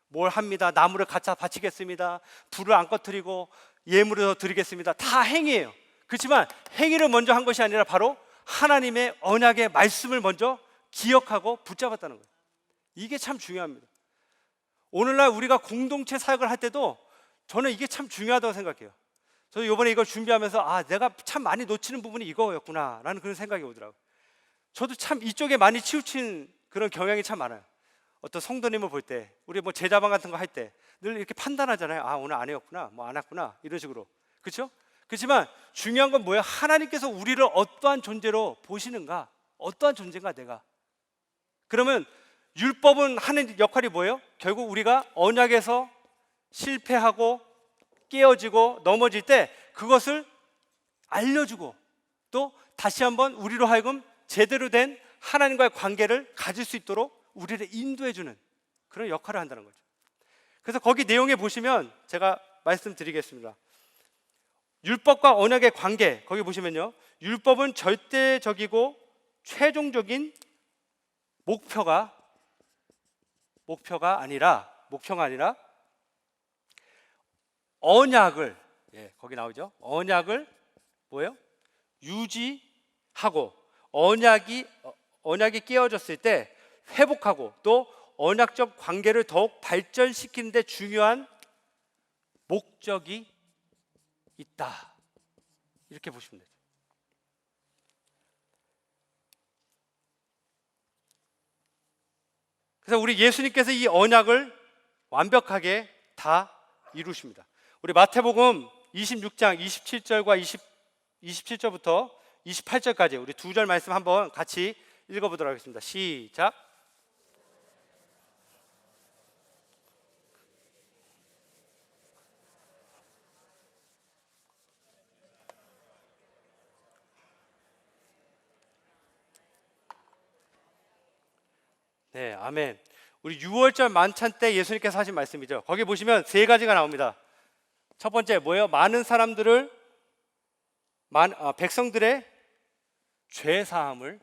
뭘 합니다. 나무를 갖다 바치겠습니다. 불을 안 꺼뜨리고 예물을 더 드리겠습니다. 다 행위예요. 그렇지만 행위를 먼저 한 것이 아니라 바로 하나님의 언약의 말씀을 먼저 기억하고 붙잡았다는 거예요. 이게 참 중요합니다. 오늘날 우리가 공동체 사역을 할 때도 저는 이게 참 중요하다고 생각해요. 저도 이번에 이걸 준비하면서 내가 참 많이 놓치는 부분이 이거였구나 라는 그런 생각이 오더라고요. 저도 참 이쪽에 많이 치우친 그런 경향이 참 많아요. 어떤 성도님을 볼 때, 우리 뭐 제자방 같은 거 할 때 늘 이렇게 판단하잖아요. 오늘 안 해왔구나, 뭐 안 왔구나, 이런 식으로. 그렇죠? 그렇지만 중요한 건 뭐예요? 하나님께서 우리를 어떠한 존재로 보시는가? 어떠한 존재인가 내가? 그러면 율법은 하는 역할이 뭐예요? 결국 우리가 언약에서 실패하고 깨어지고 넘어질 때 그것을 알려주고, 또 다시 한번 우리로 하여금 제대로 된 하나님과의 관계를 가질 수 있도록 우리를 인도해주는 그런 역할을 한다는 거죠. 그래서 거기 내용에 보시면 제가 말씀드리겠습니다. 율법과 언약의 관계, 거기 보시면요, 율법은 절대적이고 최종적인 목표가 아니라 언약을, 거기 나오죠. 언약을 뭐예요? 유지하고, 언약이 깨어졌을 때 회복하고, 또 언약적 관계를 더욱 발전시키는 데 중요한 목적이 있다. 이렇게 보시면 되죠. 그래서 우리 예수님께서 이 언약을 완벽하게 다 이루십니다. 우리 마태복음 26장 27절과 27절부터 28절까지 우리 2절 말씀 한번 같이 읽어보도록 하겠습니다. 시작. 네, 아멘. 우리 6월절 만찬 때 예수님께서 하신 말씀이죠. 거기 보시면 3가지가 나옵니다. 첫 번째 뭐예요? 많은 사람들을 백성들의 죄 사함을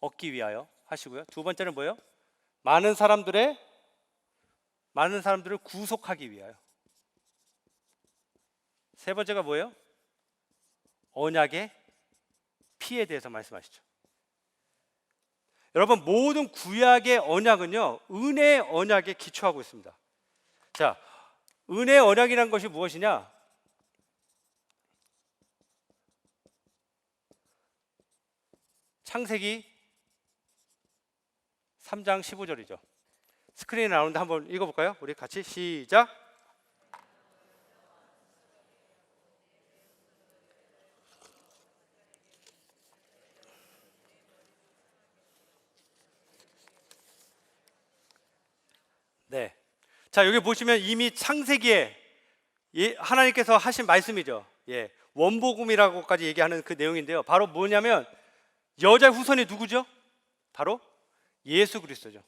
얻기 위하여 하시고요. 두 번째는 뭐예요? 많은 사람들을 구속하기 위하여. 세 번째가 뭐예요? 언약의 피에 대해서 말씀하시죠. 여러분, 모든 구약의 언약은요, 은혜의 언약에 기초하고 있습니다. 자, 은혜의 언약이라는 것이 무엇이냐? 창세기 3장 15절이죠. 스크린에 나오는데 한번 읽어볼까요? 우리 같이 시작. 네. 자, 여기 보시면 이미 창세기에 하나님께서 하신 말씀이죠. 원복음이라고까지 얘기하는 그 내용인데요. 바로 뭐냐면 여자 후손이 누구죠? 바로 예수 그리스도죠.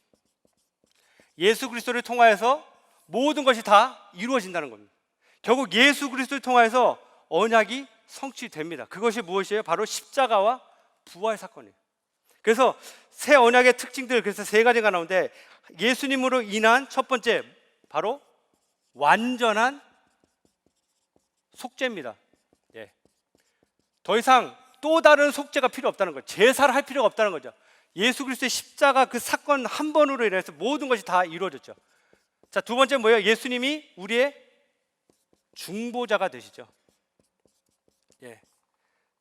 예수 그리스도를 통하여서 모든 것이 다 이루어진다는 겁니다. 결국 예수 그리스도를 통하여서 언약이 성취됩니다. 그것이 무엇이에요? 바로 십자가와 부활 사건이에요. 그래서 새 언약의 특징들, 그래서 3가지가 나오는데, 예수님으로 인한 첫 번째 바로 완전한 속죄입니다. 예. 더 이상 또 다른 속죄가 필요 없다는 거죠. 제사를 할 필요가 없다는 거죠. 예수 그리스도의 십자가 그 사건 한 번으로 인해서 모든 것이 다 이루어졌죠. 자, 두 번째 뭐예요? 예수님이 우리의 중보자가 되시죠. 예.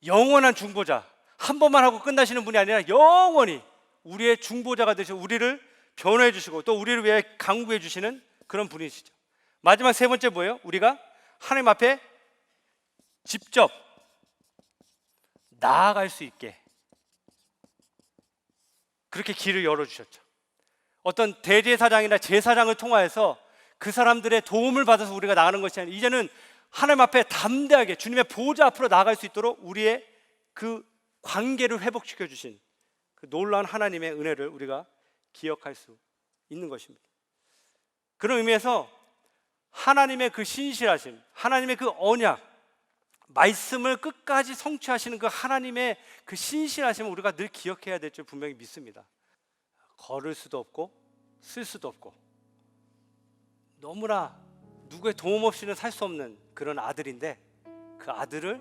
영원한 중보자. 한 번만 하고 끝나시는 분이 아니라 영원히 우리의 중보자가 되셔 우리를 변호해 주시고 또 우리를 위해 강구해 주시는 그런 분이시죠. 마지막 세 번째 뭐예요? 우리가 하나님 앞에 직접 나아갈 수 있게 그렇게 길을 열어주셨죠. 어떤 대제사장이나 제사장을 통하여서 그 사람들의 도움을 받아서 우리가 나가는 것이 아니라 이제는 하나님 앞에 담대하게 주님의 보좌 앞으로 나아갈 수 있도록 우리의 그 관계를 회복시켜 주신 그 놀라운 하나님의 은혜를 우리가 기억할 수 있는 것입니다. 그런 의미에서 하나님의 그 신실하심, 하나님의 그 언약, 말씀을 끝까지 성취하시는 그 하나님의 그 신실하심을 우리가 늘 기억해야 될 줄 분명히 믿습니다. 걸을 수도 없고 쓸 수도 없고 너무나 누구의 도움 없이는 살 수 없는 그런 아들인데 그 아들을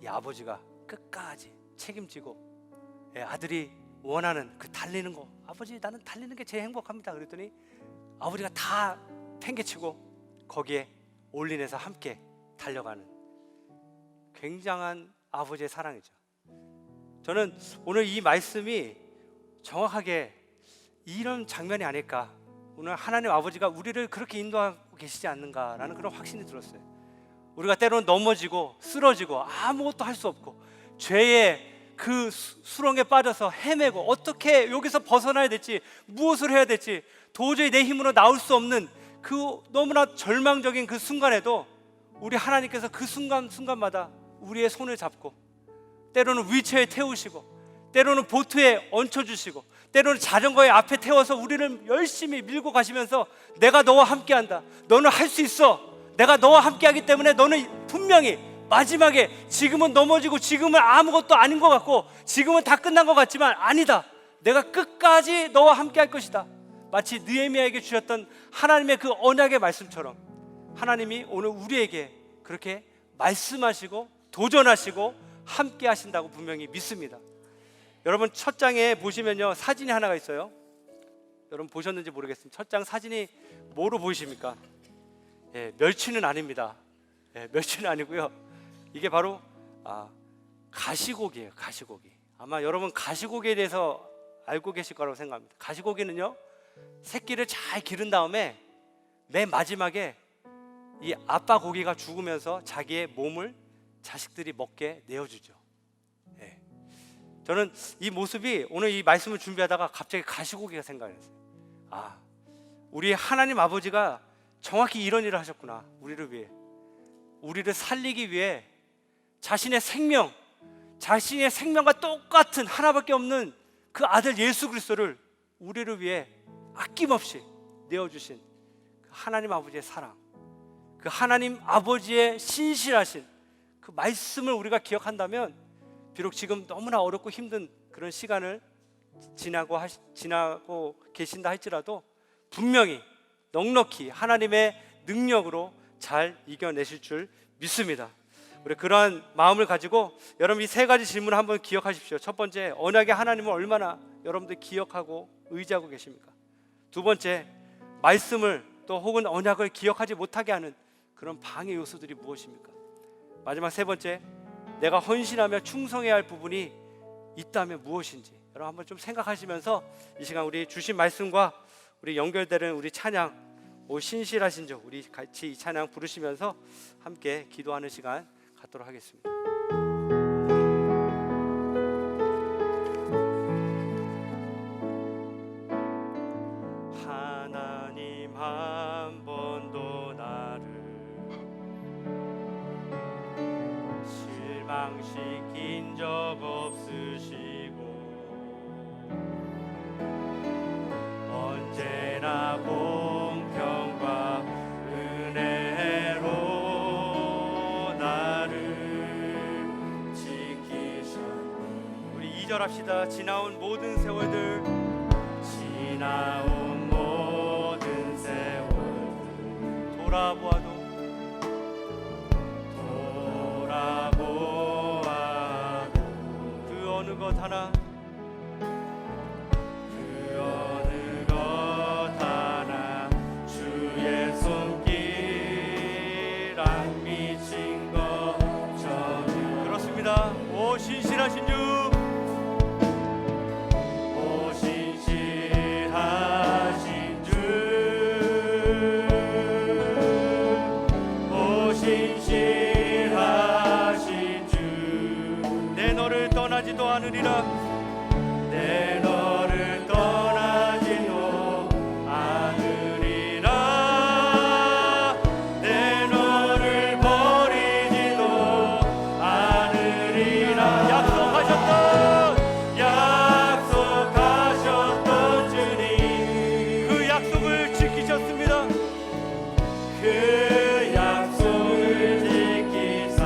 이 아버지가 끝까지 책임지고 아들이 원하는 그 달리는 거, 아버지 나는 달리는 게 제일 행복합니다 그랬더니 아버지가 다 팽개치고 거기에 올인해서 함께 달려가는 굉장한 아버지의 사랑이죠. 저는 오늘 이 말씀이 정확하게 이런 장면이 아닐까, 오늘 하나님 아버지가 우리를 그렇게 인도하고 계시지 않는가라는 그런 확신이 들었어요. 우리가 때로는 넘어지고 쓰러지고 아무것도 할 수 없고 죄의 그 수렁에 빠져서 헤매고 어떻게 여기서 벗어나야 될지 무엇을 해야 될지 도저히 내 힘으로 나올 수 없는 그 너무나 절망적인 그 순간에도 우리 하나님께서 그 순간마다 우리의 손을 잡고 때로는 휠체어에 태우시고 때로는 보트에 얹혀주시고 때로는 자전거에 앞에 태워서 우리를 열심히 밀고 가시면서 내가 너와 함께한다, 너는 할 수 있어, 내가 너와 함께하기 때문에 너는 분명히 마지막에 지금은 넘어지고 지금은 아무것도 아닌 것 같고 지금은 다 끝난 것 같지만 아니다, 내가 끝까지 너와 함께할 것이다. 마치 느헤미야에게 주셨던 하나님의 그 언약의 말씀처럼 하나님이 오늘 우리에게 그렇게 말씀하시고 도전하시고 함께 하신다고 분명히 믿습니다. 여러분 첫 장에 보시면요 사진이 하나가 있어요. 여러분 보셨는지 모르겠습니다. 첫 장 사진이 뭐로 보이십니까? 멸치는 아닙니다. 멸치는 아니고요. 이게 바로 가시고기예요. 가시고기. 아마 여러분 가시고기에 대해서 알고 계실 거라고 생각합니다. 가시고기는요 새끼를 잘 기른 다음에 맨 마지막에 이 아빠 고기가 죽으면서 자기의 몸을 자식들이 먹게 내어주죠. 저는 이 모습이 오늘 이 말씀을 준비하다가 갑자기 가시고기가 생각이 났어요. 우리 하나님 아버지가 정확히 이런 일을 하셨구나. 우리를 위해, 우리를 살리기 위해 자신의 생명과 똑같은 하나밖에 없는 그 아들 예수 그리스도를 우리를 위해 아낌없이 내어주신 그 하나님 아버지의 사랑, 그 하나님 아버지의 신실하신 그 말씀을 우리가 기억한다면 비록 지금 너무나 어렵고 힘든 그런 시간을 지나고 계신다 할지라도 분명히 넉넉히 하나님의 능력으로 잘 이겨내실 줄 믿습니다. 우리 그러한 마음을 가지고 여러분 이 세 가지 질문을 한번 기억하십시오. 첫 번째, 언약의 하나님을 얼마나 여러분들 기억하고 의지하고 계십니까? 두 번째, 말씀을 또 혹은 언약을 기억하지 못하게 하는 그런 방해 요소들이 무엇입니까? 마지막 세 번째, 내가 헌신하며 충성해야 할 부분이 있다면 무엇인지 여러분 한번 좀 생각하시면서 이 시간 우리 주신 말씀과 우리 연결되는 우리 찬양, 오 신실하신 주, 우리 같이 이 찬양 부르시면서 함께 기도하는 시간 갖도록 하겠습니다. 하나님 한 번도 나를 실망시킨 적 없으시고 언제나 공평과 은혜로 나를 지키셨네. 우리 2절 합시다. 지나온 모든 세월들, 지나온 모든 세월들 그 어느 것 하나 주의 손길 안 미친 것 전혀. 그렇습니다. 오 신실하신 주, 오 신실하신 주, 오 신실하신 주, 내 너를 떠나지도 않으리라. 내 너를 떠나지도 않으리라. 내 너를 버리지도 않으리라. 약속하셨던 주님, 그 약속을 지키셨습니다. 그 약속을 지키사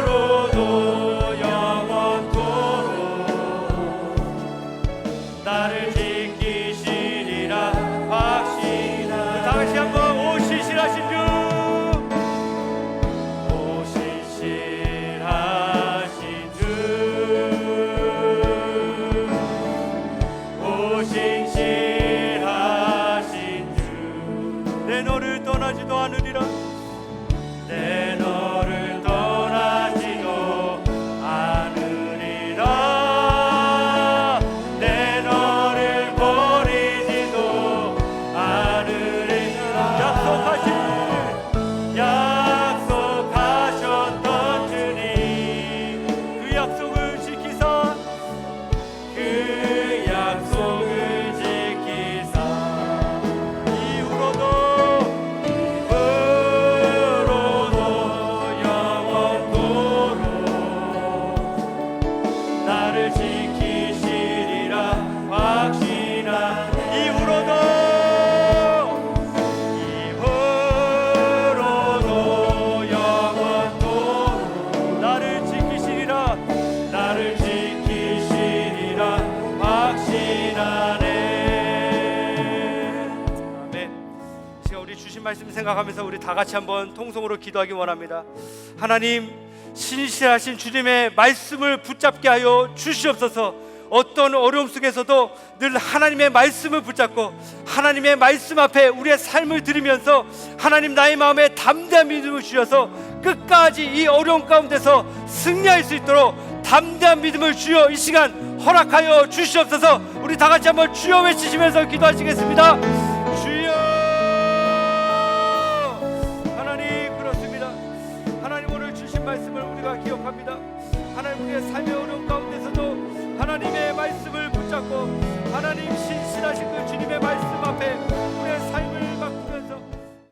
이후로도 영원토록 나를 지키시리라 확신하네. 다시 한번 오 신실하신 주, 오 신실하신 주, 오 신실하신 주, 내 너를 떠나지도 않으리라. 내 너를 떠나지도 않으리라. 내 너를 버리지도 않으리라. 약속하셨던 주님, 그 약속을 지키사 그 약속을 지키사 이후로도 영원토록 나를 지키시리라 확신한 이후로도 영원토록 나를 지키시리라 확신하네. 아멘. 지금 우리 주신 말씀 생각하면서 우리 다 같이 한번 통성으로 기도하기 원합니다. 하나님, 신실하신 주님의 말씀을 붙잡게 하여 주시옵소서. 어떤 어려움 속에서도 늘 하나님의 말씀을 붙잡고 하나님의 말씀 앞에 우리의 삶을 드리면서 하나님 나의 마음에 담대한 믿음을 주셔서 끝까지 이 어려움 가운데서 승리할 수 있도록 담대한 믿음을 주여 이 시간 허락하여 주시옵소서. 우리 다 같이 한번 주여 외치시면서 기도하시겠습니다. 주여. 하나님, 그렇습니다. 하나님, 오늘 주신 말씀을 우리가 기억합니다. 하나님, 우리의 삶의 어려움 가운데서도 하나님의 말씀을 붙잡고 하나님 신실하신 그 주님의 말씀 앞에